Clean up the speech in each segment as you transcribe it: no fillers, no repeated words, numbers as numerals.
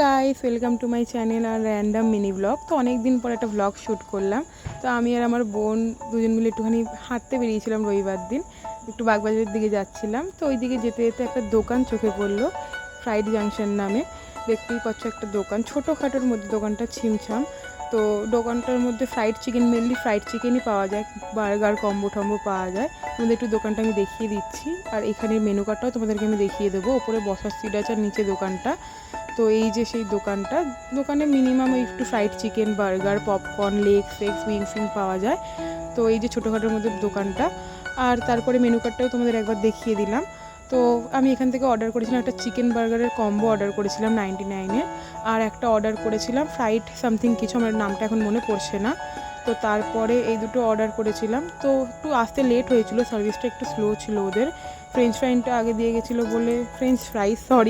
Guys, welcome to my channel আর random mini vlog. তো অনেক দিন পর একটা ব্লগ শ্যুট করলাম। তো আমি আর আমার বোন দুজন মিলে একটুখানি হাঁটতে বেরিয়েছিলাম রবিবার দিন, একটু বাগবাজারের দিকে যাচ্ছিলাম। তো ওই দিকে যেতে যেতে একটা দোকান চোখে পড়লো, ফ্রাইড জাংশন নামে। দেখতেই পাচ্ছ একটা দোকান, ছোটোখাটোর মধ্যে দোকানটা ছিমছাম। তো দোকানটার মধ্যে ফ্রাইড চিকেন, মেনলি ফ্রাইড চিকেনই পাওয়া যায়, বার্গার কম্বো টম্বো পাওয়া যায়। তোমাদের একটু দোকানটা আমি দেখিয়ে দিচ্ছি, আর এখানের মেনু কার্ডটাও তোমাদেরকে আমি দেখিয়ে দেবো। ওপরে বসার সিট আছে আর নিচে দোকানটা। তো এই যে সেই দোকানটা, দোকানে মিনিমাম ওই একটু fried chicken, burger, popcorn, leg ফেক্স, উইংস পাওয়া যায়। তো এই যে ছোটোখাটোর মধ্যে দোকানটা, আর তারপরে মেনু কার্ডটাও তোমাদের একবার দেখিয়ে দিলাম। তো আমি এখান থেকে অর্ডার করেছিলাম একটা চিকেন বার্গারের কম্বো অর্ডার করেছিলাম 99-এ, আর একটা অর্ডার করেছিলাম ফ্রাইড সামথিং কিছু, আমার নামটা এখন মনে পড়ছে না। তো তারপরে এই দুটো অর্ডার করেছিলাম। তো একটু আসতে লেট হয়েছিল, সার্ভিসটা একটু স্লো ছিল ওদের। ফ্রেঞ্চ ফ্রাইটা আগে দিয়ে গেছিলো বলে,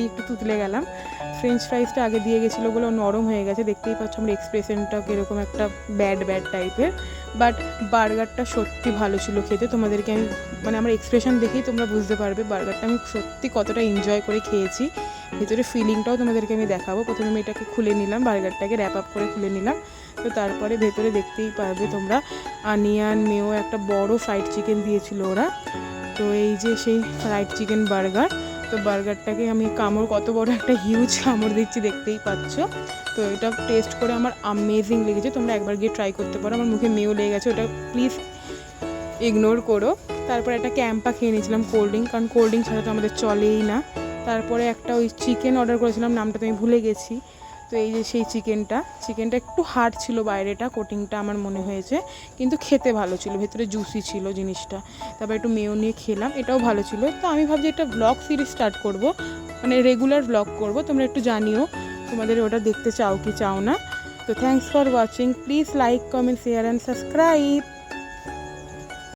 একটু তুতলে গেলাম। ফ্রেঞ্চ ফ্রাইসটা আগে দিয়ে গেছিলো বলে নরম হয়ে গেছে, দেখতেই পাচ্ছ আমার এক্সপ্রেশনটা কীরকম একটা ব্যাড টাইপের। বাট বার্গারটা সত্যি ভালো ছিল খেতে। তোমাদেরকে আমি আমার এক্সপ্রেশন দেখেই তোমরা বুঝতে পারবে বার্গারটা আমি সত্যি কতটা এনজয় করে খেয়েছি। ভেতরে ফিলিংটাও তোমাদেরকে আমি দেখাবো। প্রথমে আমি এটাকে খুলে নিলাম, বার্গারটাকে র্যাপ আপ করে খুলে নিলাম। তো তারপরে ভেতরে দেখতেই পারবে তোমরা অনিয়ন, মেও, একটা বড় ফ্রাইড চিকেন দিয়েছিল ওরা। তো এই যে সেই ফ্রাইড চিকেন বার্গার। তো বার্গারটাকে আমি কামড়, কত বড় একটা হিউজ কামড় দিচ্ছি দেখতেই পাচ্ছ। তো এটা টেস্ট করে আমার অ্যামেজিং লেগেছে, তোমরা একবার গিয়ে ট্রাই করতে পারো। আমার মুখে মেও লেগে গেছে, ওটা প্লিজ ইগনোর করো। তারপরে একটা ক্যাম্পা খেয়ে নিয়েছিলাম কোল্ড ড্রিঙ্ক, কারণ কোল্ড ড্রিঙ্ক ছাড়া তো আমাদের চলেই না। তারপরে একটা ওই চিকেন অর্ডার করেছিলাম, নামটা তো আমি ভুলে গেছি। তো এই যে সেই চিকেনটা একটু হার্ড ছিল বাইরেটা, কোটিংটা আমার মনে হয়েছে, কিন্তু খেতে ভালো ছিল, ভেতরে জুসি ছিল জিনিসটা। তারপর একটু মেও নিয়ে খেলাম, এটাও ভালো ছিল। তো আমি ভাবছি একটা ব্লগ সিরিজ স্টার্ট করব, রেগুলার ব্লগ করব। তোমরা একটু জানিও তোমাদের ওটা দেখতে চাও কি চাও না। তো thanks for watching, please like, comment, share and subscribe.